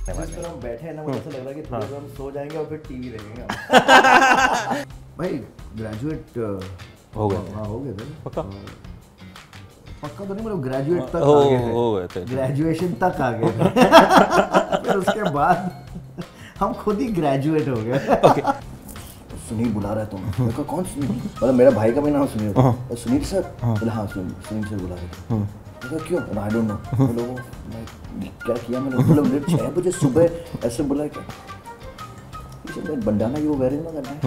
जिस पर हम बैठे हैं ना, मुझे ऐसा लग रहा है कि थोड़ी देर हम सो जाएंगे और फिर टीवी देखेंगे भाई ग्रेजुएट हो गए। हाँ हो गए थे पक्का पक्का तो नहीं, मतलब ग्रेजुएट तक आ गए थे, हो गए थे, ग्रेजुएशन तक आ गए थे फिर उसके बाद हम खुद ही ग्रेजुएट हो गए। ओके। सुनील बुला रहा है तुम्हें। मैंने कहा कौन सुनील? मतलब मेरा भाई का भी नाम सुनील था। सुनील सर? बोले हाँ सुनील सर बुला रहे थे। मैंने कहा क्यों? आई डोंट नो। बोले वो मैं क्या किया मैंने? बोले 6 बजे सुबह ऐसे बोला क्या बंडाना यू वेयरिंग ना करना है।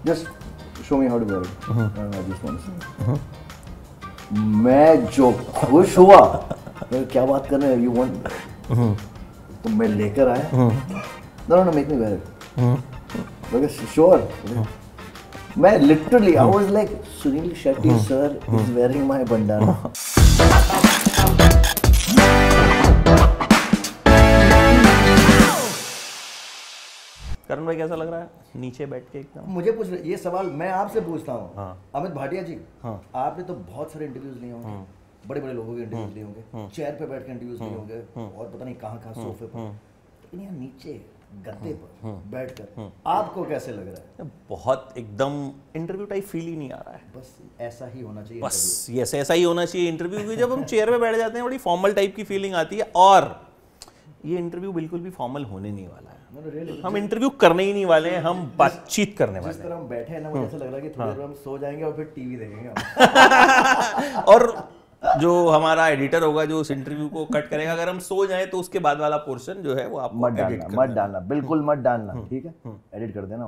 Just show me how to wear it. I just want to see. मैं जो खुश हुआ, मैं क्या बात कर रहे हैं, यू वांट, तो मैं लेकर आया। No, make me wear it. Because sure. मैं literally, I was like, Sunil Shetty sir is wearing my bandana. करण भाई कैसा लग रहा है नीचे बैठ के एकदम? मुझे पूछ रहे ये सवाल मैं आपसे पूछता हूँ। हाँ। अमित भाटिया जी, हाँ। आपने तो बहुत सारे इंटरव्यूज लिए होंगे, बड़े बड़े लोगों के इंटरव्यूज लिए होंगे, चेयर पे बैठ के इंटरव्यूज लिए होंगे और पता नहीं कहाँ कहाँ सोफे पर, लेकिन यहाँ नीचे गद्दे पर बैठकर आपको कैसे लग रहा है? बहुत एकदम इंटरव्यू टाइप फील ही नहीं आ रहा है। बस ऐसा ही होना चाहिए। बस यस ऐसा ही होना चाहिए इंटरव्यू की। जब हम चेयर पे बैठ जाते हैं बड़ी फॉर्मल टाइप की फीलिंग आती है, और ये इंटरव्यू बिल्कुल भी फॉर्मल होने नहीं वाला है। हम इंटरव्यू करने ही नहीं वाले हैं, हम बातचीत करने वाले हैं। जिस तरह हम बैठे हैं ना, मुझे ऐसा लग रहा है कि थोड़ी देर हम सो जाएंगे और फिर टीवी देखेंगे। और जो हमारा एडिटर होगा जो उस इंटरव्यू को कट करेगा, अगर हम सो जाएं तो उसके बाद वाला पोर्शन जो है वो आप मत डालना, बिल्कुल मत डालना, ठीक है? एडिट कर देना।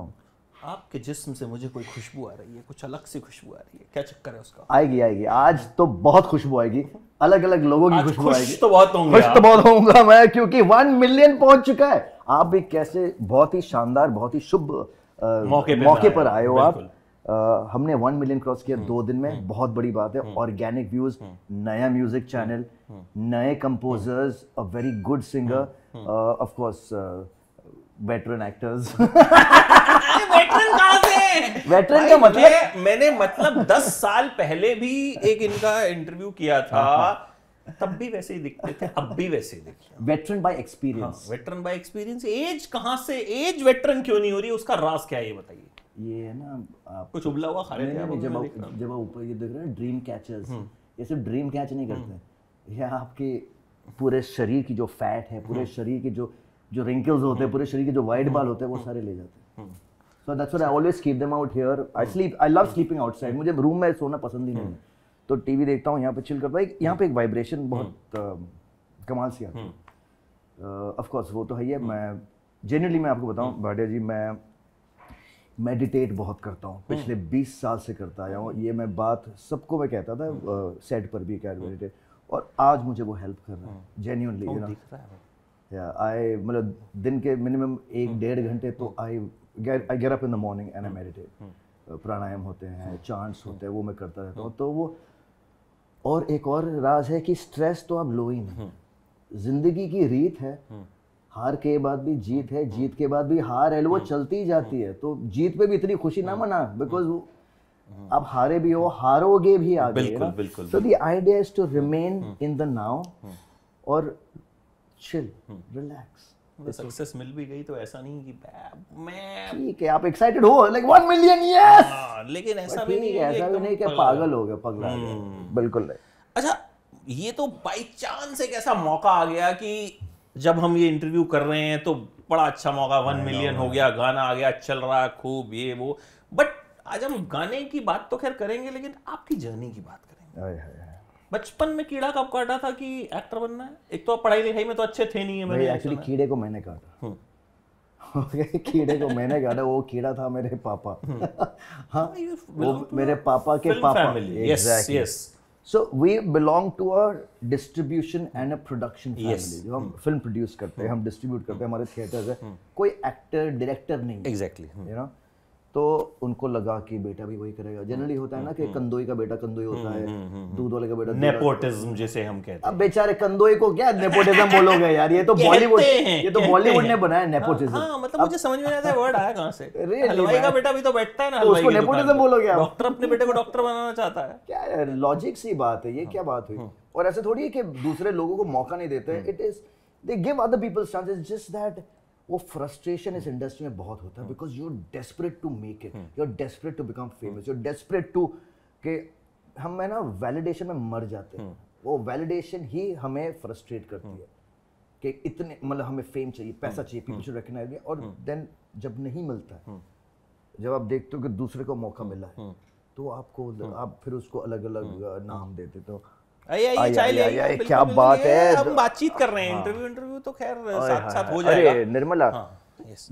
आपके जिस्म से मुझे कोई खुशबू आ रही है, कुछ अलग सी खुशबू आ रही है, क्या चक्कर है उसका? आएगी आज तो बहुत खुशबू आएगी, अलग अलग लोगों की खुशबू आएगी। तो बहुत होंगे, खुश तो बहुत होऊंगा मैं, क्योंकि 1 मिलियन पहुंच चुका है। आप भी कैसे बहुत ही शानदार, बहुत ही शुभ मौके पर आए हो आप। हमने 1 मिलियन क्रॉस किया 2 दिन में, बहुत बड़ी बात है। ऑर्गेनिक व्यूज, नया म्यूजिक चैनल, नए composers, a very good singer, of course veteran actors. Veteran कहाँ से? वेटरन का मतलब मैंने 10 साल पहले भी एक इनका इंटरव्यू किया था, तब भी वैसे ही दिखते थे, अब भी वैसे ही दिखते हैं। Veteran by experience. Veteran by experience. Age कहाँ से, एज वेटरन क्यों नहीं हो रही है, उसका राज क्या है ये बताइए। ये है ना, आप कुछ उबला हुआ खा रहे थे आप? जब आप ऊपर ये देख रहे हैं ड्रीम कैचर्स, ये सिर्फ ड्रीम कैच नहीं करते, ये आपके पूरे शरीर की जो फैट है, पूरे शरीर की जो रिंकल्स होते हैं, पूरे शरीर के जो वाइट बाल होते हैं, वो सारे ले जाते हैं। सो that's why I always keep them out here. I love sleeping outside. मुझे रूम में सोना पसंद ही नहीं है, तो टीवी देखता हूँ, यहाँ पे चिल करता हूँ। यहाँ पे एक वाइब्रेशन बहुत कमाल सी आती है। ऑफ कोर्स वो तो है ही है। मैं जेन्युइनली मैं आपको बताऊँ भाटिया जी, मैं मेडिटेट बहुत करता हूँ, पिछले 20 साल से करता आया हूँ। ये मैं बात सबको मैं कहता था, सेट पर भी क्या मेडिटेट, और आज मुझे वो हेल्प कर रहा है जेन्युइनली। यू नो, या आई मतलब दिन के मिनिमम 1-1.5 घंटे तो I get up in the morning and I meditate. Pranayama होते हैं, चांट्स होते हैं, वो मैं करता रहता हूँ। तो वो, और एक और राज है कि स्ट्रेस तो आप लो ही नहीं। जिंदगी की रीत है, हार के बाद भी जीत है, जीत के बाद भी हार है, वो चलती ही जाती है। तो जीत पे भी इतनी खुशी ना मना, बिकॉज आप हारे भी हो, हारोगे भी आगे। बिल्कुल। So the idea is to remain in the now और चिल, रिलैक्स। सक्सेस मिल भी गई तो ऐसा नहीं कि मैं, ठीक है आप एक्साइटेड हो, लाइक 1 मिलियन, यस, लेकिन ऐसा भी नहीं है, ऐसा भी नहीं कि पागल हो गए, पगला गए, बिल्कुल नहीं। अच्छा, ये तो बाय चांस एक ऐसा मौका आ गया कि जब हम ये इंटरव्यू कर रहे हैं तो बड़ा अच्छा मौका, 1 मिलियन हो गया, गाना आ गया, चल रहा है खूब, ये वो। बट आज हम गाने की बात तो खैर करेंगे, लेकिन आपकी जर्नी की बात करेंगे। बचपन में कीड़ा कब काटा था कि एक्टर बनना है? एक तो आप पढ़ाई लिखाई में तो अच्छे थे नहीं है। मैंने एक्चुअली कीड़े को मैंने काटा। कीड़े को मैंने काटा, वो कीड़ा था मेरे पापा। हाँ, वो मेरे पापा के पापा। Yes. So we belong to a distribution and a production family. जो हम फिल्म प्रोड्यूस करते हैं, हम डिस्ट्रीब्यूट करते हैं, हमारे थिएटर्स है, कोई एक्टर डायरेक्टर नहीं। एग्जैक्टली, यू नो, तो उनको लगा कि बेटा भी वही करेगा। जनरली होता है ना कि कंदोई का बेटा कंदोई होता है, दूध वाले का बेटा नेपोटिज्म जिसे हम कहते हैं। अब बेचारे कंदोई को क्या नेपोटिज्म बोलोगे यार, ये तो बॉलीवुड ने बनाया नेपोटिज्म। हाँ, मतलब मुझे समझ में नहीं आता वर्ड आया कहाँ से। हलवाई का बेटा भी तो बैठता है ना, उसको नेपोटिज्म बोलोगे आप? डॉक्टर अपने बेटे को डॉक्टर बनाना चाहता है। क्या लॉजिक सी बात है ये, क्या बात हुई? और ऐसे थोड़ी है कि दूसरे लोगों को मौका नहीं देते, it is they give other peoples chances, just that वो फ्रस्ट्रेशन इस इंडस्ट्री में बहुत होता है because you are desperate to make it, you are desperate to become famous, you are desperate to कि हम है ना वैलिडेशन में मर जाते हैं, वो वैलिडेशन ही हमें फ्रस्ट्रेट करती है कि इतने मतलब हमें फेम चाहिए, पैसा चाहिए, पीपल शुड रिकॉग्नाइज मी, और देन जब नहीं मिलता है, जब आप देखते हो कि दूसरे को मौका मिला है तो आपको आप फिर उसको अलग अलग नाम देते, तो आइए चाय ले आइए, क्या बात है, हम बातचीत कर रहे हैं, इंटरव्यू तो खैर साथ साथ हो जाएगा। अरे निर्मला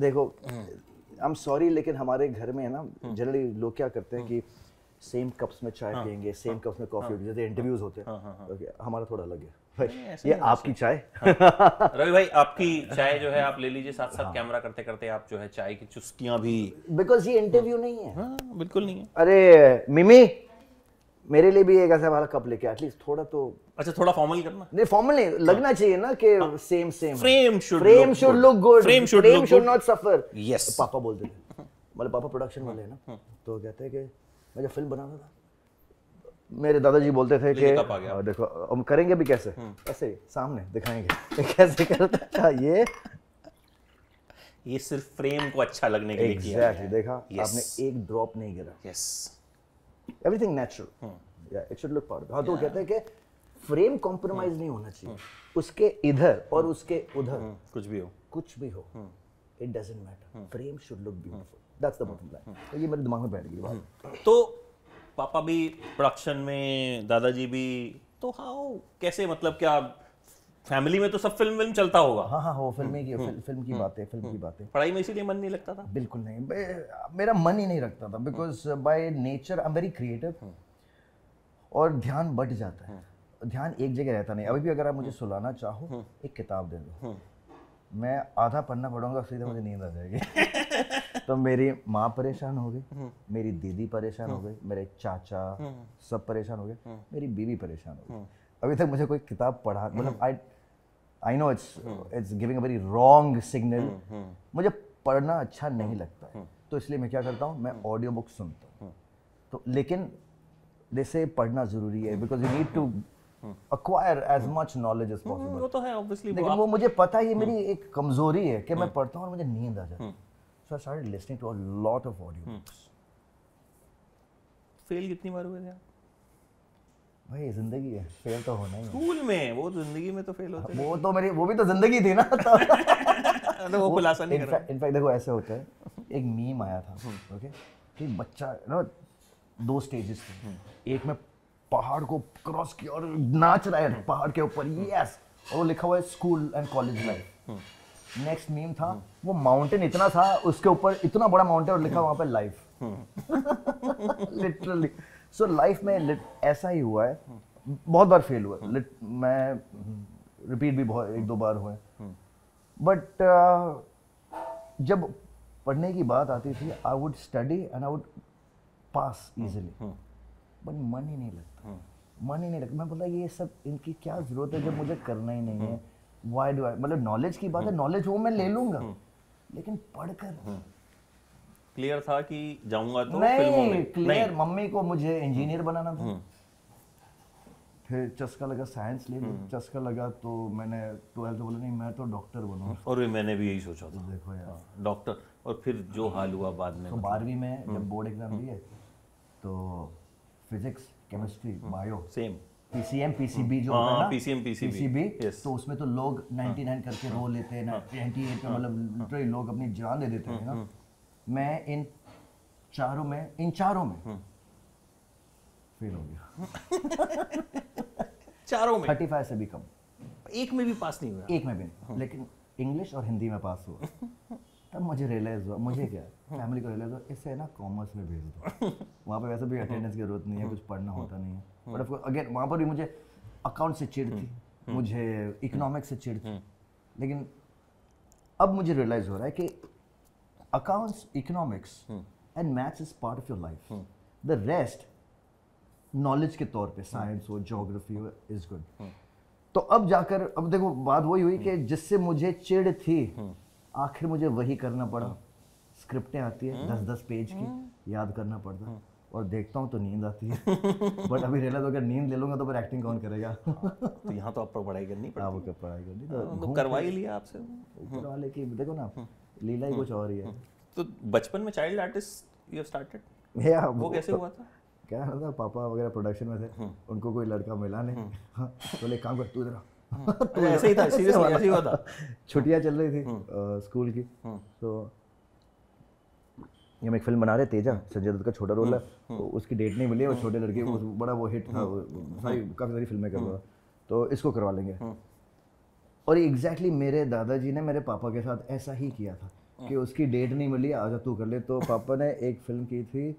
देखो, आई एम सॉरी लेकिन हमारे घर में है ना जनरली लोग क्या करते हैं कि सेम कप्स में चाय पियेंगे, सेम कप्स में कॉफी होगी, जैसे इंटरव्यूज होते हैं, हमारा थोड़ा अलग है भाई, ये आपकी चाय। रवि भाई आपकी चाय जो है आप ले लीजिए, साथ साथ कैमरा करते करते आप जो है चाय की चुस्कियां भी, बिकॉज ये इंटरव्यू नहीं है। बिल्कुल नहीं है। अरे मिमी मेरे लिए भी एक ऐसा वाला कप लेके एटलीस्ट थोड़ा तो, अच्छा थोड़ा फॉर्मल करना, नहीं फॉर्मल नहीं लगना चाहिए ना कि same frame should look good, frame should not suffer. Yes papa बोलते थे, मतलब पापा प्रोडक्शन वाले हैं ना, तो कहते हैं कि मैं जब फिल्म बनाता था मेरे दादाजी बोलते थे कि देखो हम करेंगे भी कैसे, ऐसे सामने दिखाएंगे कैसे करता था ये सिर्फ फ्रेम को अच्छा लगने के लिए किया है। देखा आपने एक ड्रॉप नहीं गिरा, यस एवरीथिंग नेचुरल, या इट शुड लुक पावरफुल। हाँ तो कहते हैं कि फ्रेम कॉम्प्रोमाइज नहीं होना चाहिए, उसके इधर और उसके उधर कुछ भी हो, it doesn't matter, frame should look beautiful, that's the bottom line. तो ये मेरे दिमाग में बैठ गई बात। तो पापा भी प्रोडक्शन में, दादाजी भी, तो हाउ कैसे, मतलब क्या फैमिली में तो सब फिल्म चलता होगा? हाँ वो फिल्म की बातें। पढ़ाई में इसीलिए मन नहीं लगता था? बिल्कुल नहीं, मेरा मन ही नहीं लगता था, because by nature I am very creative, और ध्यान बट जाता है, ध्यान एक जगह रहता नहीं। अभी भी अगर आप मुझे सुलाना चाहो, एक किताब दे दो, मैं आधा पन्ना पढ़ूंगा, सीधे मुझे नींद आ जाएगी। तो मेरी माँ परेशान हो गई, मेरी दीदी परेशान हो गई, मेरे चाचा सब परेशान हो गए, मेरी बीवी परेशान हो गई। अभी तक मुझे कोई किताब पढ़ा, मतलब I know it's giving a very wrong signal, मुझे पढ़ना अच्छा नहीं लगता है, तो इसलिए मैं क्या करता हूँ, मैं ऑडियो बुक सुनता हूँ। तो लेकिन जैसे पढ़ना जरूरी है, because you need to acquire as much knowledge as possible। वो तो है obviously, लेकिन वो मुझे पता है, ये मेरी एक कमजोरी है कि मैं पढ़ता हूँ और मुझे नींद आ जाती है। So I started listening to a lot of audiobooks। Fail कितनी बार हुए थे आप? भाई जिंदगी है, फेल तो होना ही है। स्कूल में, वो जिंदगी में तो फेल होते हैं। वो तो मेरी, वो भी तो जिंदगी थी ना। तो वो खुलासा नहीं कर रहा। इनफैक्ट देखो ऐसे होता है, एक मीम आया था, ओके, कि बच्चा ना 2 स्टेजेस थे, एक में पहाड़ को क्रॉस किया और नाच रहा है पहाड़ के ऊपर, यस, और वो लिखा हुआ है school and college life. Next meme था, वो माउंटेन इतना था, उसके ऊपर इतना बड़ा माउंटेन और लिखा वहां पे लाइफ। लिटरली सो लाइफ में ऐसा ही हुआ है, बहुत बार फेल हुआ, मैं रिपीट भी बहुत 1-2 बार हुए, बट जब पढ़ने की बात आती थी, I would study and I would pass easily, but मन ही नहीं लगता, मैं बोला ये सब इनकी क्या जरूरत है जब मुझे करना ही नहीं है, व्हाई डू आई, मतलब नॉलेज की बात है, नॉलेज वो मैं ले लूंगा, लेकिन पढ़कर क्लियर था कि जाऊंगा तो नहीं, फिल्मों में क्लियर, मम्मी को मुझे इंजीनियर बनाना था, फिर चस्का लगा साइंस ले ली, चस्का लगा तो मैंने 12th बोला नहीं मैं तो डॉक्टर बनूंगा, और मैंने भी यही सोचा था, देखो यार डॉक्टर, और फिर जो हाल हुआ बाद में, तो 12वीं में जब बोर्ड एग्जाम दिए तो physics, chemistry, bio, same PCM, PCB जो होता है ना, पीसीबी, तो उसमें तो लोग 99 करके रो लेते हैं, 98 पे मतलब लिटरली लोग अपनी जान दे देते हैं ना। मैं इन चारों में फेल हो गया। चारों में 35 से भी कम, एक में भी पास नहीं हुआ, एक में भी नहीं, लेकिन इंग्लिश और हिंदी में पास हुआ। तब मुझे रियलाइज हुआ, मुझे क्या फैमिली को रियलाइज हुआ, इससे ना कॉमर्स में भेज दो, वहाँ पे वैसे भी अटेंडेंस की जरूरत नहीं है, कुछ पढ़ना होता नहीं है, बट अगेन वहाँ पर भी मुझे अकाउंट से चिढ़ थी, मुझे इकोनॉमिक्स से चिढ़ थी, लेकिन अब मुझे रियलाइज हो रहा है कि accounts, economics and maths is part of your life, the rest knowledge के तौर पे, साइंस हो, ज्योग्राफी हो, इज गुड। तो अब जाकर, अब देखो बात वही हुई कि जिससे मुझे चिढ़ थी, आखिर मुझे वही करना पड़ा। स्क्रिप्टें आती है 10-10 पेज की, याद करना पड़ता, और देखता हूँ तो नींद आती है बट अभी रियलाइज अगर नींद ले लूँगा तो फिर एक्टिंग कौन करेगा तो यहाँ तो आपको पढ़ाई करनी पड़ेगी। आप क्या पढ़ाई करनी तो करवा ही लिया आपसे। ऊपर वाले की देखो ना लीला ही कुछ और ही है। तो बचपन में चाइल्ड आर्टिस्ट यू स्टार्टेड, या वो कैसे हुआ था? क्या था, पापा वगैरह प्रोडक्शन में थे, उनको कोई लड़का मिला नहीं, हाँ तो एक काम कर तू इधर ऐसे ही था, सीरियसली ऐसे ही हुआ था। छुट्टियाँ चल रही थी स्कूल की, तो हम एक फिल्म बना रहे, तेजा, संजय दत्त का छोटा रोल है, तो उसकी डेट नहीं मिली, वो छोटे लड़के वो बड़ा वो हिट था, काफ़ी सारी फिल्में कर रहा, तो इसको करवा लेंगे। और एग्जैक्टली मेरे दादाजी ने मेरे पापा के साथ ऐसा ही किया था कि उसकी डेट नहीं मिली, आजा तू कर ले। तो पापा ने एक फिल्म की थी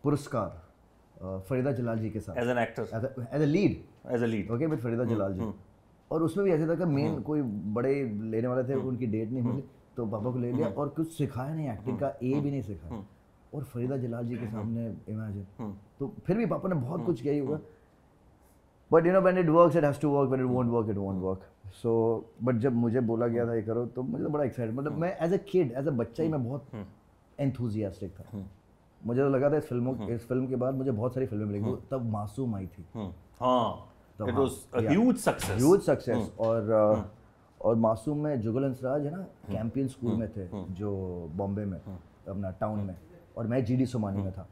पुरस्कार, फरीदा जलाल जी के साथ as an actor, as a lead, okay, with Farida Jalal ji. और उसमें भी ऐसे था कि मेन कोई बड़े लेने वाले थे, उनकी डेट नहीं मिली तो पापा को ले लिया, और कुछ सिखाया नहीं, एक्टिंग का ए भी नहीं सिखाया, और फरीदा जलाल जी के सामने इमेजिन। तो फिर भी पापा ने बहुत कुछ किया ही होगा, but you know when it works it has to work, when it won't work it won't work. So but जब मुझे बोला गया था ये करो तो मुझे तो बड़ा एक्साइटेड, मतलब मैं as a kid, as a बच्चा ही मैं बहुत एंथुजियास्टिक था। मुझे तो लगा था इस फिल्म के बाद मुझे बहुत सारी फिल्में मिलेंगी, तब मासूम आई थी, it was a huge success. और मासूम में जुगल हंसराज है ना, कैंपियन स्कूल में थे जो बॉम्बे में अपना टाउन में, और मैं जीडी सोमानी में था।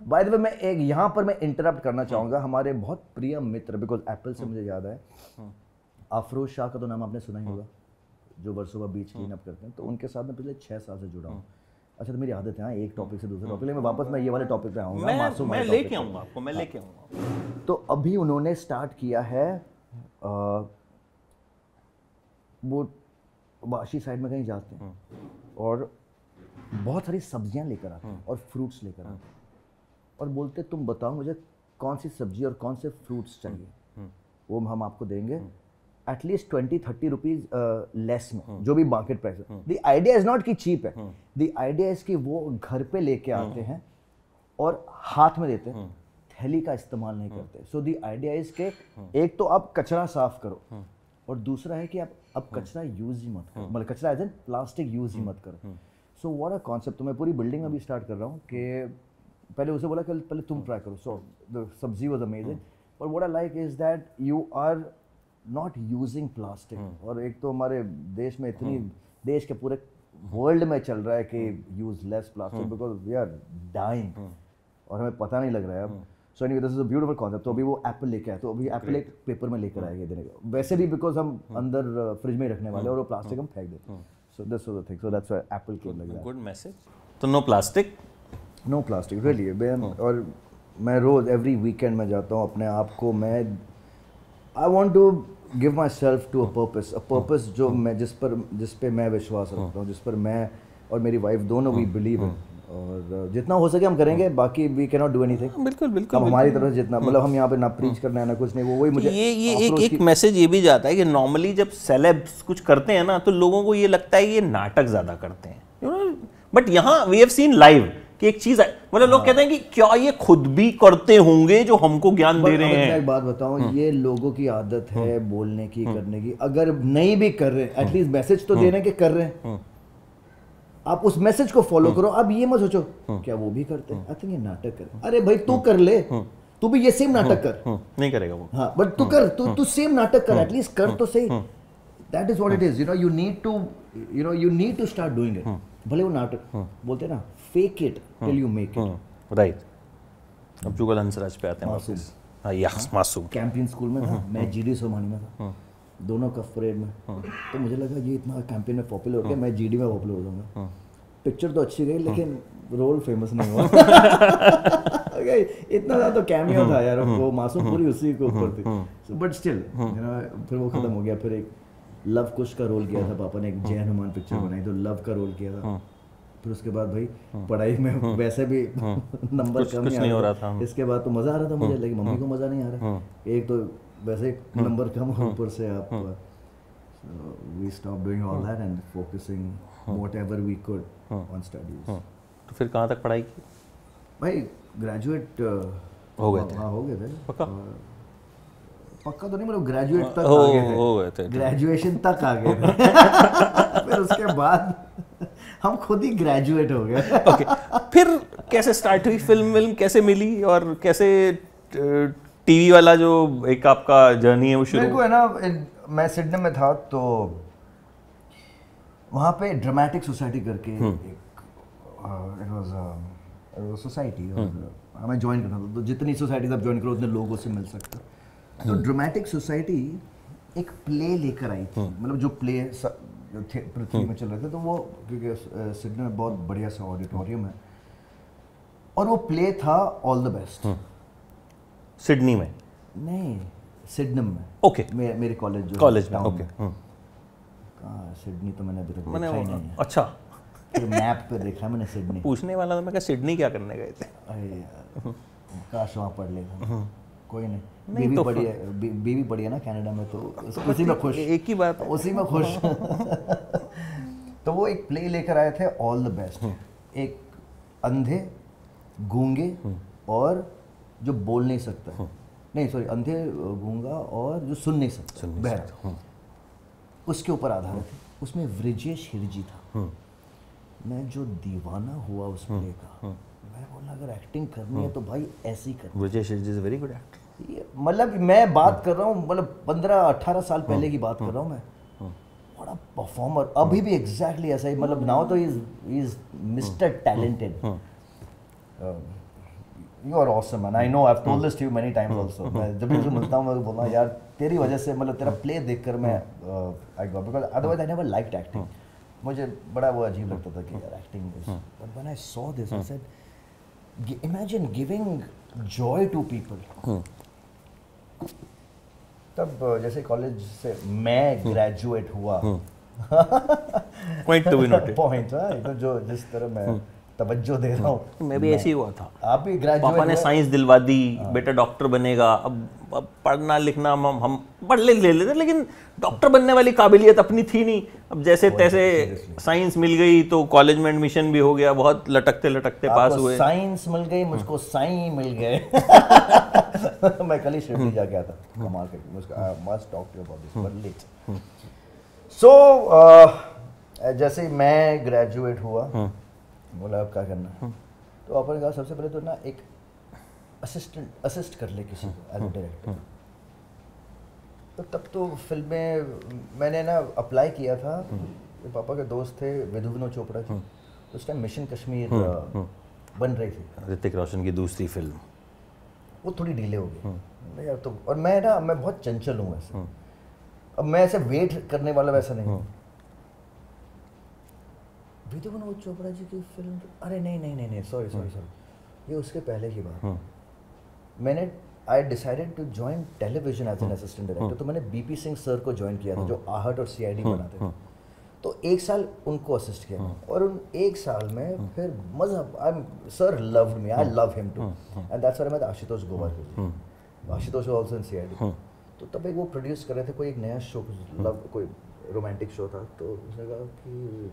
बाय द वे मैं एक यहाँ पर मैं इंटरप्ट करना चाहूँगा, हमारे बहुत प्रिय मित्र, बिकॉज एप्पल से मुझे याद है, अफरोज शाह का तो नाम आपने सुना ही होगा, जो वर्सोवा बीच क्लीन अप करते हैं, तो उनके साथ मैं पिछले 6 साल से जुड़ा हूँ। अच्छा, तो मेरी आदत है एक टॉपिक से दूसरे टॉपिक, लेकिन वापस मैं ये वाले टॉपिक पे आऊँगा, मासूम मैं लेके आऊँगा आपको, मैं लेके आऊँगा। तो अभी उन्होंने स्टार्ट किया है वो वाशी साइड में कहीं जाते हैं और बहुत सारी सब्जियां लेकर आते हैं और फ्रूट्स लेकर आते हैं, और बोलते तुम बताओ मुझे कौन सी सब्जी और कौन से फ्रूट्स चाहिए, वो हम आपको देंगे एटलीस्ट 20-30 रुपीज लेस में, जो भी मार्केट प्राइस है। द आइडिया इज नॉट कि चीप है, द आइडिया इज कि वो घर पे लेके आते हैं और हाथ में देते हैं, थैली का इस्तेमाल नहीं करते। सो द आइडिया इज के एक तो आप कचरा साफ करो, और दूसरा है कि आप अब कचरा यूज ही मत करो, मतलब कचरा एज एन प्लास्टिक यूज ही मत करो। So what a concept. तो मैं पूरी बिल्डिंग में भी स्टार्ट कर रहा हूँ कि पहले उसे बोला कि पहले तुम ट्राई करो। So the sabzi was amazing, but what I like is that you are not using plastic. और एक तो हमारे देश में इतनी, देश के पूरे वर्ल्ड में चल रहा है कि use less plastic because we are dying, और हमें पता नहीं लग रहा है अब। So anyway this is a beautiful concept. तो अभी वो एप्पल लेके आए, तो अभी एप्पल एक पेपर में लेकर आएगा देने का, वैसे भी बिकॉज हम अंदर फ्रिज में ही रखने वाले, और वो प्लास्टिक हम फेंक देते हैं। So this was the thing, so that's why apple came like that. Good message. तो no plastic, no plastic really. और मैं रोज एवरी वीकेंड में जाता हूँ अपने आप को, मैं I want to give myself to a purpose जो मैं जिस पे मैं विश्वास रखता हूँ, जिस पर मैं और मेरी वाइफ दोनों वी बिलीव इन, और जितना हो सके हम करेंगे, बाकी we can not do anything. बिल्कुल बिल्कुल, हम हमारी तरफ से जितना, मतलब हम यहाँ पे ना प्रीच करना है ना कुछ नहीं, वो वही मुझे ये एक मैसेज ये भी जाता है कि नॉर्मली जब सेलेब्स कुछ करते हैं ना, तो लोगों को ये लगता है ये नाटक ज्यादा करते हैं, यू नो, बट यहाँ वी हैव सीन लाइव कि एक चीज है, मतलब लोग कहते हैं कि क्या ये खुद भी करते होंगे जो हमको ज्ञान दे रहे हैं। मैं एक बात बताऊं, ये लोगों की आदत है बोलने की, करने की। अगर नहीं भी कर रहे, एटलीस्ट मैसेज तो देने के कर रहे हैं, आप उस मैसेज को फॉलो करो। अब ये मत सोचो क्या वो भी करते हैं, आई थिंक ये नाटक कर। अरे भाई तू कर ले, तू भी ये सेम नाटक कर। नहीं करेगा वो, हाँ, बट तू कर, तू सेम नाटक कर, एटलीस्ट कर तो सही। That is what it is, you need to start doing it. भले वो नाटक बोलते हैं ना, fake it till you make it, right. अब जुगल हंसराज पे आते हैं वापस। हाँ, यस, मासूम कैंपियन स्कूल में था, मैं जीडी सोमानी में था, दोनों कफ परेड में। तो मुझे लगा ये इतना कैंपेन में पॉपुलर हो गया, मैं जीडी में पॉपुलर हो जाऊंगा। पिक्चर तो अच्छी गई, लेकिन रोल फेमस नहीं हुआ। इतना ज़्यादा तो कैमियो था यार, वो मासूम पूरी उसी के ऊपर थी, बट स्टिल फिर वो खत्म हो गया। फिर एक लव कुश का रोल किया था पापा ने, एक जय हनुमान पिक्चर बनाई, तो लव का रोल किया था। फिर उसके बाद भाई पढ़ाई में वैसे भी नंबर कम नहीं हो रहा था, इसके बाद तो मज़ा आ रहा था मुझे, लेकिन मम्मी को मज़ा नहीं आ रहा। एक तो वैसे नंबर कम, ऊपर से आप we stopped doing all that and focusing whatever we could on studies. तो फिर कहाँ तक पढ़ाई की? भाई ग्रेजुएट हो गए थे? हाँ, हो गए थे। पक्का? पक्का तो नहीं, मतलब ग्रेजुएट तक आ गए थे, हो गए थे, ग्रेजुएशन तक आ गए थे। फिर उसके बाद हम खुद ही ग्रेजुएट हो गए। ओके, फिर कैसे स्टार्ट हुई फिल्म कैसे मिली और कैसे टीवी वाला जो एक आपका जर्नी है वो शुरू? मेरे को है ना, मैं सिडनी में था तो वहाँ पे ड्रामेटिक सोसाइटी करके एक इट वाज सोसाइटी, और हमें ज्वाइन करना था। तो जितनी सोसाइटीज आप ज्वाइन करो उतने लोगों से मिल सकते हो। तो ड्रामेटिक सोसाइटी एक प्ले लेकर आई थी, मतलब जो प्ले जो थे पृथ्वी में चल रहे थे, तो वो क्योंकि सिडनी में बहुत बढ़िया सा ऑडिटोरियम है, और वो प्ले था ऑल द बेस्ट। सिडनी में? नहीं, सिडनम में। ओके, मेरे कॉलेज जो कॉलेज में। ओके, कहाँ सिडनी तो मैंने अभी तक मैंने देखा ही नहीं है। अच्छा, फिर मैप पे देखा है मैंने सिडनी। पूछने वाला था मैं कि सिडनी क्या करने गए थे? अरे यार, काश वहाँ पढ़ लेता। कोई नहीं, नहीं बीवी तो पढ़ी है, बीवी पढ़ी है ना कनाडा में, तो उसी में खुश। एक ही बात है। उसी में खुश। तो वो एक प्ले लेकर आए थे ऑल द बेस्ट। एक अंधे, गूंगे और जो बोल नहीं सकता, नहीं सॉरी, अंधे, गूंगा और जो सुन नहीं सकता, बहरा, उसके ऊपर आधारित है। उसमें वृजेश हिरजी था। मैं जो दीवाना हुआ उस प्ले का, मैं बोला अगर एक्टिंग करनी है तो भाई ऐसी करनी। Vrajesh Hirjee is a very good actor. मतलब मैं बात कर रहा हूँ, मतलब 15-18 साल पहले की बात कर रहा हूँ मैं। बड़ा परफॉर्मर, अभी भी एग्जैक्टली ऐसा ही, मतलब नाउ तो is mister talented. You are awesome and I know I have told this to you many times also. मैं जब भी तुझे मिलता हूँ मैं बोलता हूँ यार तेरी वजह से, मतलब तेरा प्ले देखकर मैं I got, because otherwise I never liked acting. मुझे बड़ा वो अजीब लगता था कि यार acting is, but when I saw this I said imagine giving joy to people. तब जैसे कॉलेज से मैं ग्रेजुएट हुआ, point to be noted, point, तो जो जिस तरह मैं तवज्जो दे रहा हूँ, मैं भी ऐसे ही हुआ था। आप भी ग्रेजुएट, पापा ने साइंस दिलवा दी, बेटा डॉक्टर बनेगा। अब पढ़ना लिखना हम पढ़ ले लेते, लेकिन डॉक्टर बनने वाली काबिलियत अपनी थी नहीं। अब जैसे तैसे साइंस मिल गई तो कॉलेज में एडमिशन भी हो गया, बहुत लटकते लटकते पास हुए। साइंस मिल गई, मुझको साई मिल गए। मैं कल ही शिरडी जाके आया था, कमाल करके। मुझको must talk to about this but late. So जैसे ही मैं ग्रेजुएट हुआ, बोला अब क्या करना है, तो अपन कहा सबसे पहले तो ना एक असिस्ट कर ले किसी को एज अ डायरेक्टर। तो तब तो फिल्में मैंने ना अप्लाई किया था। पापा के दोस्त थे विधु विनोद चोपड़ा जी, उस टाइम मिशन कश्मीर बन रही थी, ऋतिक रोशन की दूसरी फिल्म। वो थोड़ी डिले हो गई यार। तो और मैं बहुत चंचल हूँ ऐसे। अब मैं ऐसे वेट करने वाला वैसा नहीं हूँ। विधु विनोद चोपड़ा जी की फिल्म, अरे नहीं, सॉरी, ये उसके पहले की बात। मैंने I decided to join television as an assistant director. तो मैंने बीपी सिंह सर को ज्वाइन किया था, जो आहट और सीआईडी बनाते थे। तो एक साल उनको असिस्ट किया, और उन एक साल में फिर मजा, sir loved me, I love him too, and that's why मैं Ashutosh Gowariker, Ashutosh also in CID. तो तब एक वो प्रोड्यूस कर रहे थे कोई एक नया शो, लव कोई रोमांटिक शो था। तो उसने कहा कि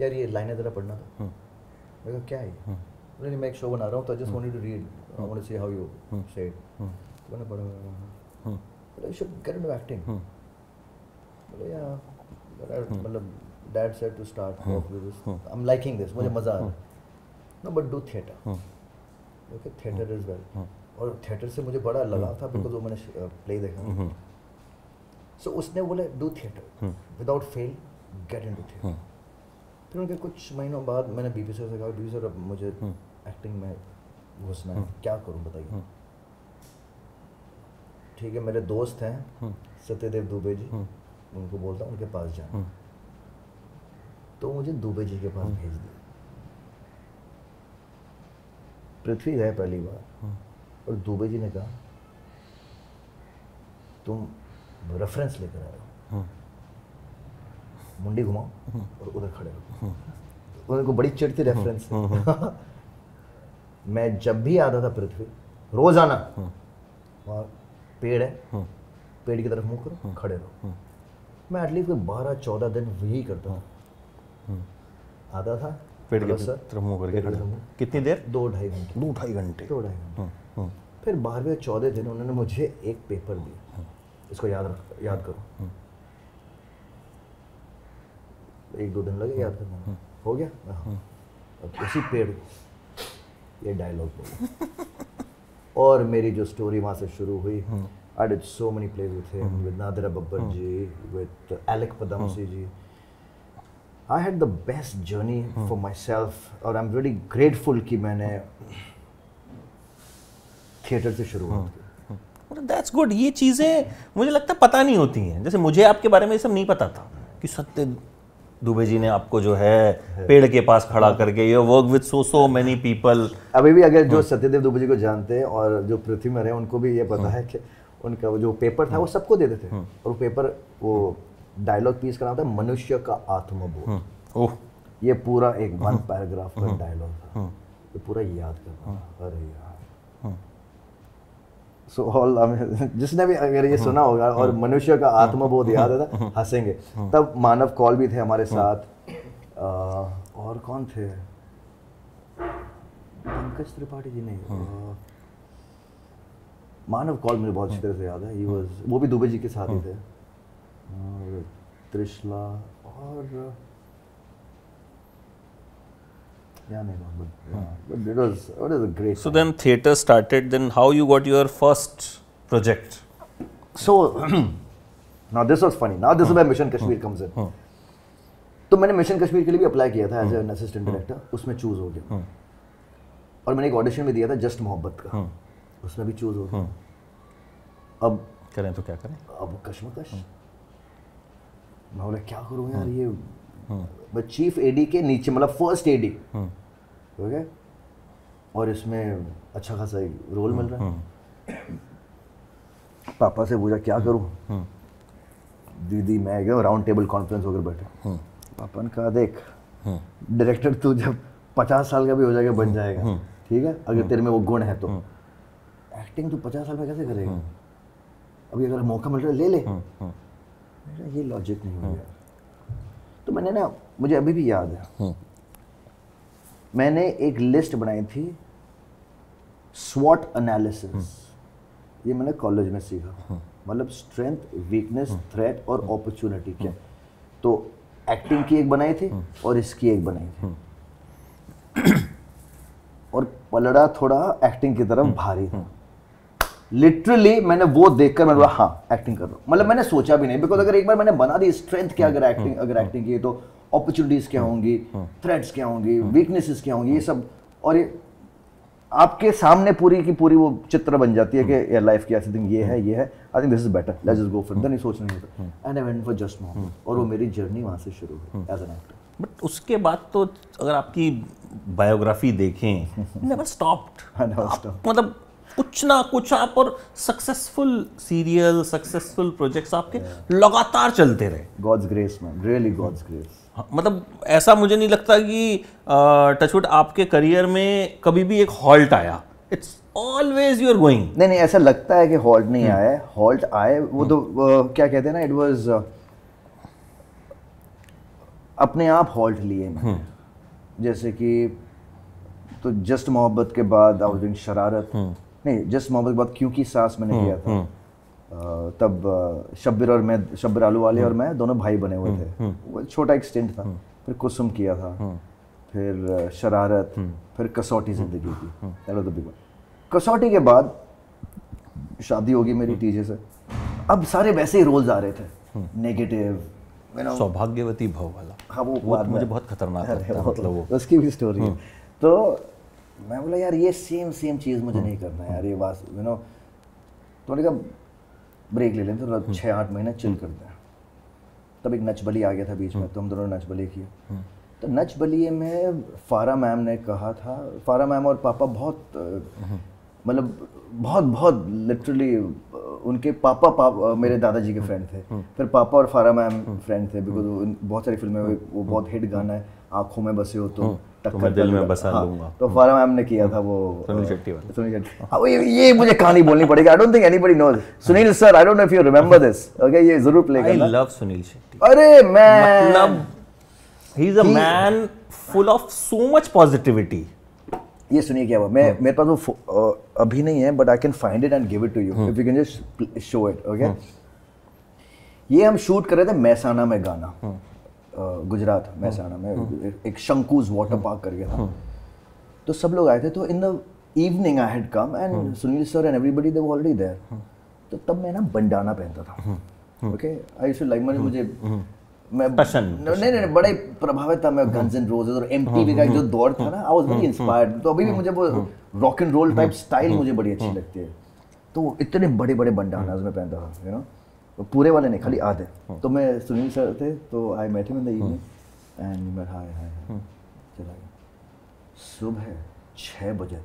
यार ये लाइनें ज़रा पढ़ना था। मैं कहा क्या है? बोले मैं एक शो बना रहा हूँ, तो I just wanted to read, I want to see how you say it. तो मैंने पढ़ा, बोले you should get into acting. बोले यार, मतलब dad said to start off with this, I am liking this, मुझे मज़ा आ रहा है। No but do theatre, okay theatre is well. और थिएटर से मुझे बड़ा लगाव था, बिकॉज वो मैंने प्ले देखा। सो उसने बोला do theatre without fail, get into theatre. फिर उनके कुछ महीनों बाद मैंने बीपी सर से कहा, बीपी सर अब मुझे एक्टिंग में घुसना है, क्या करूं बताइए। ठीक है, मेरे दोस्त हैं सत्यदेव दुबे जी, उनको बोलता हूँ उनके पास जाना। तो मुझे दुबे जी के पास भेज दिया। पृथ्वी गए पहली बार, और दुबे जी ने कहा तुम रेफरेंस लेकर आए हो, मुंडी घुमाओ और उधर खड़े रहो। उनको बड़ी चिढ़ती रेफरेंस। मैं जब भी आता था पृथ्वी, रोजाना वहाँ पेड़ है, पेड़ की तरफ मुंह करो, खड़े रहो। मैं एटलीस्ट 12-14 दिन वही करता था। आता था पेड़ की तरफ मुंह करके खड़े रहो। कितनी देर? 2-2.5 घंटे। 2-2.5 घंटे। 2-2.5 घंटे। फिर 12वें-14 दिन उन्होंने मुझे एक पेपर दिया, इसको याद करो। 1-2 दिन लगे याद करने में। हो गया। अब उसी पेड़ ये डायलॉग बोला और मेरी जो स्टोरी वहाँ से शुरू हुई। I did so many plays with him, with Nadira Babbar ji, with Alec Padamsee ji. I had the best journey for myself और I'm really grateful कि मैंने थिएटर से शुरुआत की। That's good। ये चीज़ें मुझे लगता है पता नहीं होती हैं। जैसे मुझे आपके बारे में ये सब नहीं पता था कि सत्य दुबे जी ने आपको जो है पेड़ के पास खड़ा करके you work with so many people। अभी भी अगर जो सत्यदेव दुबे जी को जानते हैं और जो पृथ्वी में रहे उनको भी ये पता है कि उनका वो जो पेपर था वो सबको देते थे और वो पेपर वो डायलॉग पीस का नाम था मनुष्य का आत्मबोध। ये पूरा एक 1 पैराग्राफ का डायलॉग था, ये पूरा याद करना था। अरे यार सो ऑल जिसने भी अगर ये सुना होगा और मनुष्य का आत्मबोध याद है ना हंसेंगे। तब मानव कौल भी थे हमारे साथ और कौन थे, पंकज त्रिपाठी जी नहीं, मानव कौल मुझे बहुत अच्छी तरह से याद है। वो भी दुबे जी के साथ ही थे और त्रिशला और yeah, but it was a great. So then theatre started. Then how you got your first project? So now this was funny. Now this is where Mission Kashmir comes in. तो मैंने मिशन कश्मीर के लिए भी apply किया था as an assistant director, उसमें choose हो गया। और मैंने एक ऑडिशन भी दिया था जस्ट मोहब्बत का, उसमें भी चूज हो गया। अब करें तो क्या करें, अब कश्मकश। मैं बोला क्या करूँ यार, ये मैं चीफ एडी के नीचे मतलब फर्स्ट एडी, ओके, और इसमें अच्छा खासा रोल मिल रहा है। पापा से पूछा क्या करूं, दीदी मैं गया राउंड टेबल कॉन्फ्रेंस होकर बैठे। पापा ने कहा देख डायरेक्टर तू जब 50 साल का भी हो जाएगा बन जाएगा, ठीक है, अगर तेरे में वो गुण है तो। एक्टिंग तू 50 साल में कैसे करेगा, अभी अगर मौका मिल रहा है ले ले। ये लॉजिक नहीं हो गया। तो मैंने ना, मुझे अभी भी याद है, मैंने एक लिस्ट बनाई थी स्वॉट एनालिसिस। ये मैंने कॉलेज में सीखा, मतलब स्ट्रेंथ, वीकनेस, थ्रेट और अपॉर्चुनिटी क्या। तो एक्टिंग की एक बनाई थी और इसकी एक बनाई थी और पलड़ा थोड़ा एक्टिंग की तरफ भारी था। लिटरली मैंने वो देखकर मैंने बोला हाँ एक्टिंग कर रहा हूँ। मतलब मैंने सोचा भी नहीं, बिकॉज अगर एक बार मैंने बना दी स्ट्रेंथ क्या, अगर एक्टिंग की तो अपॉर्चुनिटीज क्या होंगी, थ्रेट्स क्या होंगी, वीकनेसेस क्या होंगी, ये सब। और ये आपके सामने पूरी की पूरी वो चित्र बन जाती है कि यार लाइफ की ऐसी थिंग ये है, I think this is better, let's just go for then. सोच नहीं होता and I went for just मोहब्बत, और वो मेरी जर्नी वहाँ से शुरू हुई एज एन एक्टर। बट उसके बाद तो अगर आपकी बायोग्राफी देखें, नेवर स्टॉप्ड, मतलब कुछ ना कुछ आप, और सक्सेसफुल सीरियल, सक्सेसफुल प्रोजेक्ट्स आपके लगातार चलते रहे। God's grace man, really God's grace. मतलब ऐसा मुझे नहीं लगता कि टचवुड आपके करियर में कभी भी एक हॉल्ट आया। It's always you are going. नहीं, ऐसा लगता है कि हॉल्ट नहीं आया है, हॉल्ट आए वो तो क्या कहते हैं ना, इट वाज अपने आप हॉल्ट लिए मैंने। जैसे कि तो जस्ट मोहब्बत के बाद आई वाज डूइंग शरारत, नहीं जस्ट मोहब्बत के बाद क्योंकि सास मैंने किया था, तब शब्बीर और मैं, शब्बीर आलूवाले और मैं दोनों भाई बने हुए थे। वो छोटा एक स्टिंट था। फिर कुसुम किया था, फिर शरारत, फिर कसौटी जिंदगी की, that was the big one. कसौटी के बाद शादी होगी मेरी टीजे से। अब सारे वैसे ही रोल्स आ रहे थे, नेगेटिव, सौभाग्यवती भव वाला। हाँ वो मुझे बहुत खतरनाक लगता है, मतलब वो उसकी भी स्टोरी है। तो मैं बोला यार ये सेम चीज़ मुझे नहीं करना है यार, ये बात तो मैंने कहा ब्रेक ले लें, तो 6-8 महीने चिल करते हैं। तब एक नच बली आ गया था बीच में, तो हम दोनों ने नच बली किया। तो नच बलिए में फारा मैम ने कहा था, फारा मैम और पापा बहुत मतलब बहुत लिटरली उनके पापा मेरे दादाजी के फ्रेंड थे। फिर पापा और फारा मैम फ्रेंड थे, बिकॉज बहुत सारी फिल्में वो बहुत हिट गाना है आंखों में बसे हो तो मैं दिल में बसा लूंगा। तो फारा मैम ने किया था वो सुनील शेट्टी वाला। सुनील शेट्टी, अब ये मुझे कहानी बोलनी पड़ेगी। I don't think anybody knows Sunil sir, I don't know if you remember this, okay, ये जरूर प्ले करना। I love Sunil Shetty. अरे मैं मतलब he is a man full of so much positivity. ये सुनिए क्या हुआ, मैं मेरे पास वो अभी नहीं है, but I can find it and give it to you if you can just show it, okay. ये हम शूट कर रहे थे मैसाना में गाना, गुजरात महसाणा में एक शंकुज वाटर पार्क करके था, तो सब लोग आए थे, तो in the evening I had come and Sunil sir and everybody they were already there, तो तब मैं ना बंडाना पहनता था, okay I used to like, मुझे मैं नहीं बड़े प्रभावित था मैं गन्स एंड रोजेस और एमटीवी का जो दौर था ना, आई वाज वेरी इंस्पायर्ड, तो अभी भी मुझे वो rock and roll type style मुझे बड़ी अच्छी लगती है, तो इतने बड़े बड़े बंडानास में पहनता था, यू नो, पूरे वाले नहीं, खाली आधे, तो मैं सुनील सर थे, तो I met him in the evening and मैं हाय चला गया, सुबह 6 बजे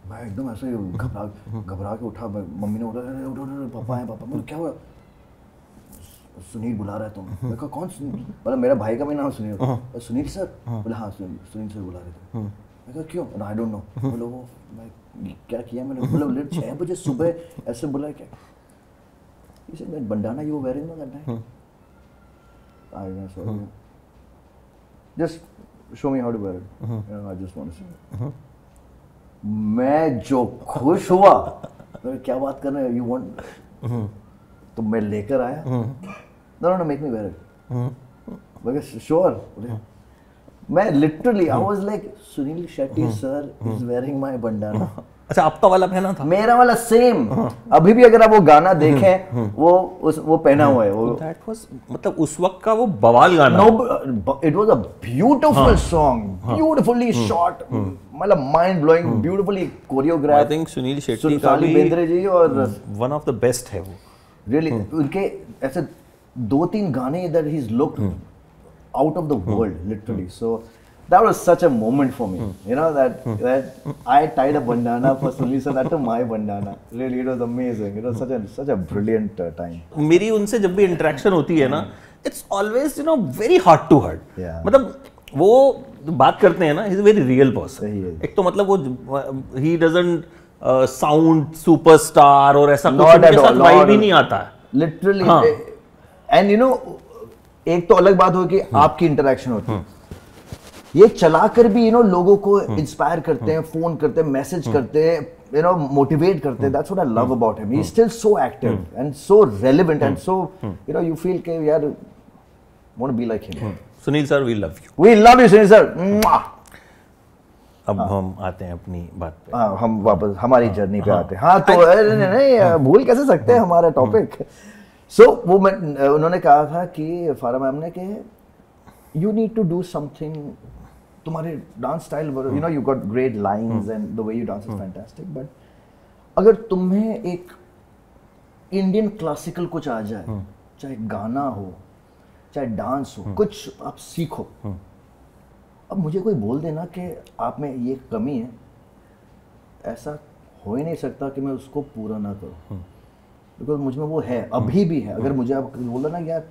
मैं एकदम ऐसे घबरा के उठा, मम्मी ने उठा, पापा है, पापा, मैं क्या हुआ, सुनील बुला रहा है तुम, मैं कहा कौन सुनील, मतलब मेरा भाई का भी नाम सुनील, सुनील सर, बोला हाँ सुनील सर बुला रहे थे, मैं कहा क्यों, आई डोंट नो, बोलो वो मैं क्या किया मैंने, बोला 6 बजे सुबह ऐसे बुला क्या, इसे मैं bandana you wearing no that night, I am sorry, just show me how to wear it, I just want to see, मैं जो खुश हुआ, क्या बात कर रहे हैं, यू वांट, तो मैं लेकर आया, no make me wear it, because sure, मैं literally I was like Sunil Shetty sir is wearing my bandana, अच्छा आपका वाला पहना था, मेरा वाला सेम, अभी भी अगर आप वो गाना देखें वो पहना हुआ है, वो that was मतलब उस वक्त का वो बवाल गाना, no it was a beautiful song, beautifully shot, मतलब mind blowing, beautifully choreographed, I think Sunil Shetty का भी बेंद्रे जी और one of the best है वो, really उनके ऐसे 2-3 गाने that he's looked out of the world literally, so that was such a moment for me, you know, that I tied a bandana for Sunil sir, that was my bandana, really it was amazing, it was such a brilliant time. मेरी उनसे जब भी interaction होती है ना, it's always you know very heart to heart, मतलब वो बात करते हैं ना, he's a very real person, एक तो मतलब वो he doesn't साउंड सुपरस्टार और ऐसा कुछ उनके साथ वाइब ही नहीं आता है, लिटरली, एंड यू नो एक तो अलग बात हो कि आपकी इंटरेक्शन होती है, ये चलाकर भी यू नो लोगों को इंस्पायर करते हैं, फोन करते हैं, मैसेज करते हैं, यू नो मोटिवेट करते हैं, that's what I love about him, he is still so active and so relevant and so you know you feel के यार want to be like him. Sunil sir we love you, we love you Sunil sir. अब हम आते हैं अपनी बात पे, हम वापस हमारी जर्नी पे आते हैं. हाँ तो नहीं भूल कैसे सकते हैं हमारा टॉपिक. सो वो उन्होंने कहा था कि फारा मैम ने कि you need to do something, तुम्हारे dance style you know you got great lines and the way you dance is fantastic, but अगर तुम्हें एक इंडियन क्लासिकल कुछ आ जाए, चाहे गाना हो चाहे डांस हो, कुछ आप सीखो. अब मुझे कोई बोल देना कि आप में ये कमी है, ऐसा हो ही नहीं सकता कि मैं उसको पूरा ना करूं, बिकॉज मुझ में वो है, अभी भी है. अगर मुझे आप बोला ना यार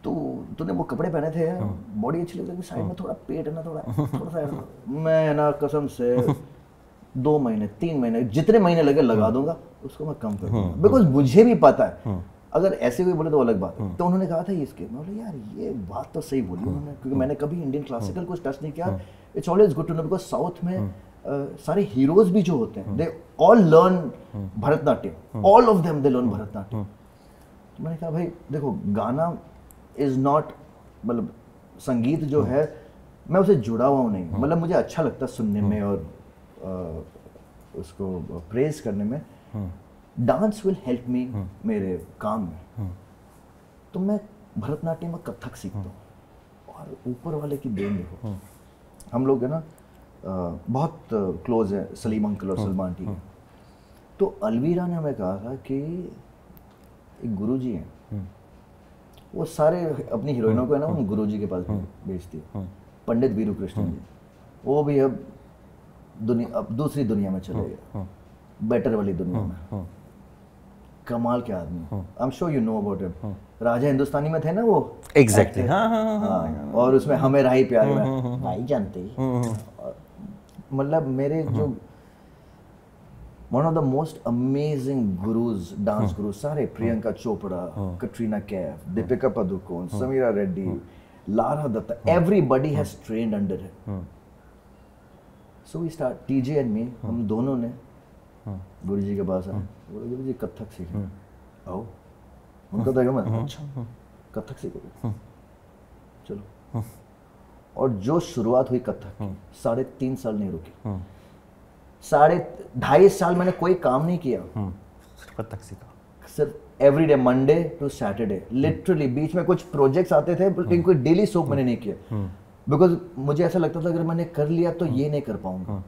तूने वो कपड़े पहने थे, बॉडी अच्छी लगती है, साइड में थोड़ा पेट है ना, थोड़ा सा मैं ना कसम से 2 महीने 3 महीने जितने महीने लगे लगा दूंगा, उसको मैं कम कर दूंगा, बिकॉज मुझे भी पता है. अगर ऐसे कोई बोले तो अलग बात है. तो उन्होंने कहा था इसके, मैं बोला यार ये बात तो सही बोली उन्होंने, क्योंकि मैंने कभी इंडियन क्लासिकल को टच नहीं किया. It's always good to know, because south में सारे हीरोज भी जो होते हैं they all learn Bharatanatyam, all of them they learn Bharatanatyam. तो मैंने कहा भाई देखो गाना इज नॉट, मतलब संगीत जो है मैं उसे जुड़ा हुआ हूँ नहीं, मतलब मुझे अच्छा लगता है सुनने में और उसको प्रेज करने में. डांस विल हेल्प मी मेरे काम में. तो मैं भरतनाट्यम में कथक सीखता हूँ, और ऊपर वाले की देन देखो, हम लोग है ना बहुत क्लोज है सलीम अंकल और सलमान ठीक है. तो अलवीरा ने हमें कहा था कि एक गुरुजी हैं, वो सारे अपनी हीरोइनों को है ना उन गुरुजी के पास भेजती है, पंडित वीरू कृष्ण जी. वो भी अब दूसरी दुनिया में चले गए, बेटर वाली दुनिया में. कमाल के आदमी, I am sure you know about him. Raja Hindustani में थे ना वो, एग्जैक्टली, और उसमें हमें राही प्यारे में भाई जानते ही, मतलब मेरे जो one of the most amazing gurus, dance guru सारे, Priyanka Chopra, Katrina Kaif, Deepika Padukone, Sameera Reddy, Lara Dutta, everybody has trained under him. So we start, TJ and me, हम दोनों ने गुरु जी के पास आए, बोले गुरु जी कथक सीखें. आओ, उनका तो अच्छा कथक सीखोगे, चलो। और जो शुरुआत हुई कथक की, 3.5 साल नहीं रुकी, 2.5 साल मैंने कोई काम नहीं किया, कथक सीखा सिर्फ everyday Monday to Saturday, literally. बीच में कुछ प्रोजेक्ट्स आते थे लेकिन कोई डेली सोप मैंने नहीं किया, बिकॉज मुझे ऐसा लगता था अगर मैंने कर लिया तो ये नहीं कर पाऊंगा।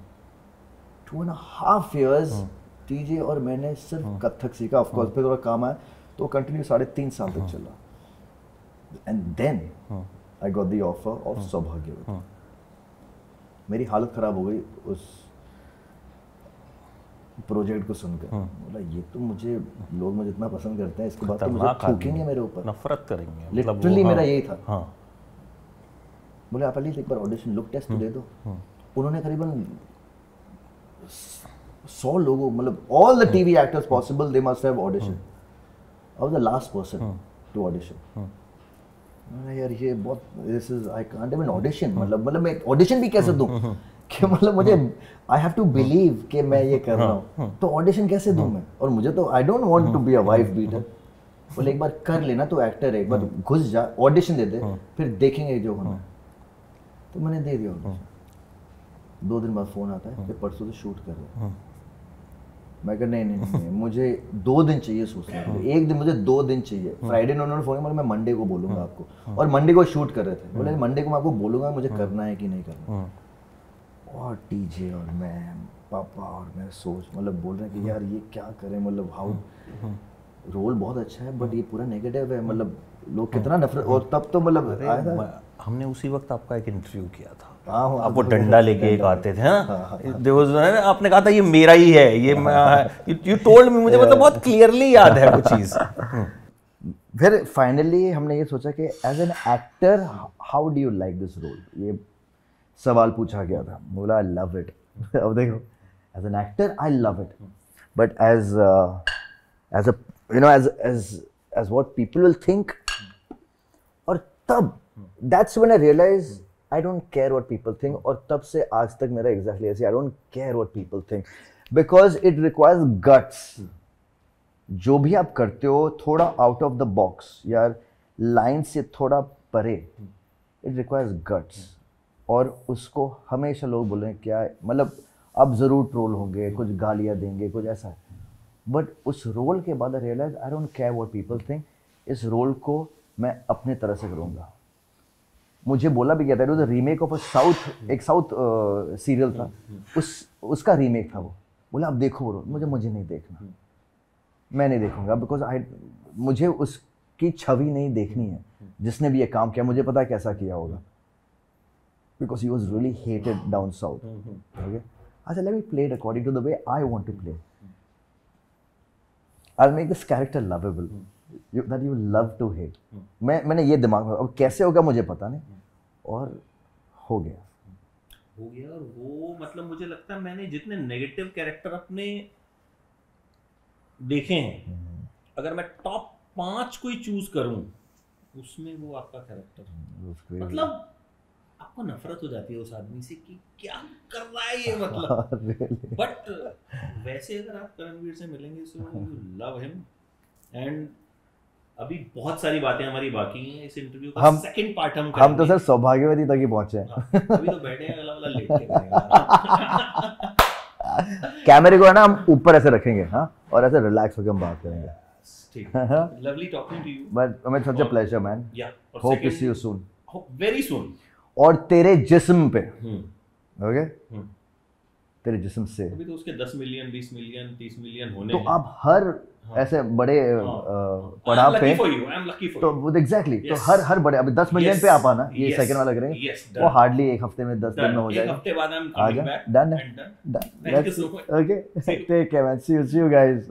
2.5 years टीजे और मैंने सिर्फ कथक सीखा। ऑफ कोर्स फिर थोड़ा काम आया तो कंटिन्यू 3.5 साल तक चला। And then I got the offer of Saubhagyavati. मेरी हालत खराब हो गई उस प्रोजेक्ट को सुनकर। बोला ये तो लोग मुझे इतना पसंद करते हैं, इसके बाद तो मुझे थूकेंगे मेरे ऊपर, नफरत करेंगे, लिटरली मेरा यही था। हाँ। बोले आप एटलीस्ट एक बार ऑडिशन लुक टेस्ट तो दे दो। उन्होंने करीबन 100 लोगों, मतलब all the TV actors possible they must have audition. I was the last person to audition. यार ये बहुत, this is, I can't even audition, मतलब मैं ऑडिशन भी कैसे दूं कि मतलब मुझे आई हैव टू बिलीव कि मैं ये कर रहा हूँ, तो ऑडिशन कैसे दूं मैं? और मुझे तो I don't want to be a wife beater. बोले एक बार कर लेना, तो एक्टर है, एक बार घुस जा, ऑडिशन दे दे, फिर देखेंगे जो होना है। तो मैंने दे दिया ऑडिशन। 2 दिन बाद फोन आता है कि परसों से शूट कर रहे हैं। मैं कहा नहीं, मुझे 2 दिन चाहिए सोचने के लिए। एक दिन, मुझे 2 दिन चाहिए। फ्राइडे ने उन्होंने फोन किया, मैं मंडे को बोलूंगा आपको, और मंडे को शूट कर रहे थे। बोले मंडे को मैं आपको बोलूंगा मुझे करना है कि नहीं करना। और टीजे और मैं, पापा और मैं सोच, मतलब बोल रहे हैं कि यार ये क्या करें, मतलब हाउ, रोल बहुत अच्छा है बट ये पूरा नेगेटिव है, मतलब लोग कितना नफरत। और तब तो मतलब आया था, हमने उसी वक्त आपका एक इंटरव्यू किया था। हाँ, आप वो डंडा लेके एक आते थे ना, देयर वाज, आपने कहा था ये मेरा ही है, ये यू टोल्ड मी, मुझे मतलब बहुत क्लियरली याद है वो चीज। फिर फाइनली हमने ये सोचा कि as an actor how do you like this role, ये सवाल पूछा गया था। बोला आई लव इट। अब देखो, as an actor I love it, but as a you know as what people will think. और तब that's when I realise I don't care what people think. और तब से आज तक मेरा एग्जैक्टली ऐसे, I don't care what people think, because it requires guts. जो भी आप करते हो थोड़ा आउट ऑफ द बॉक्स, यार लाइन से थोड़ा परे, इट रिक्वायर्स गट्स। और उसको हमेशा लोग बोल रहे हैं क्या, मतलब अब ज़रूर ट्रोल होंगे, कुछ गालियाँ देंगे, कुछ ऐसा, बट उस रोल के बाद I realise I don't care what people think. इस रोल को मैं अपने तरह से करूँगा। मुझे बोला भी गया था, it was a remake of एक साउथ सीरियल था, उसका रीमेक था वो। बोला अब देखो वो रोल, मुझे नहीं देखना, मैं नहीं देखूंगा, बिकॉज मुझे उसकी छवि नहीं देखनी है। जिसने भी ये काम किया मुझे पता है कैसा किया होगा, because he was really hated down south. Okay, I said let me play it according to the way I want to play. I'll make this character lovable, that you love to hate. मैंने ये दिमाग में, अब कैसे होगा मुझे पता नहीं, और हो गया। और वो मतलब मुझे लगता है मैंने जितने नेगेटिव कैरेक्टर अपने देखे हैं, अगर मैं टॉप 5 कोई चूज करूं, उसमें वो आपका कैरेक्टर, मतलब आपको नफरत हो जाती है उस आदमी से कि क्या कर रहा है ये, मतलब। बट वैसे अगर आप करणवीर से मिलेंगे, so you love him. And अभी बहुत सारी बातें हमारी बाकी हैं इस इंटरव्यू का, सेकंड पार्ट हम तो सर सौभाग्यवती तक ही पहुंचे हैं। अभी तो बैठे हैं वाला लेट के कैमरे को है ना हम ऊपर ऐसे रखेंगे, हाँ, और ऐसे रिलैक्स होकर हम बात करेंगे। ठीक, lovely talking to you, but हमें such a pleasure man. Hope to see you soon, very soon. और तेरे जिस्म पे, ओके, तेरे जिस्म से अभी तो उसके 10 मिलियन 20 मिलियन 30 मिलियन होने तो आप हर ऐसे बड़े पड़ाव पे, तो एग्जैक्टली, तो हर बड़े, अभी 10 मिलियन पे आप आना, ये सेकंड वाला करेंगे, वो हार्डली 1 हफ्ते में 10 दिन में हो जाएगा। एक हफ्ते बाद हम आ जाए, डन है, okay, take care man, see you guys.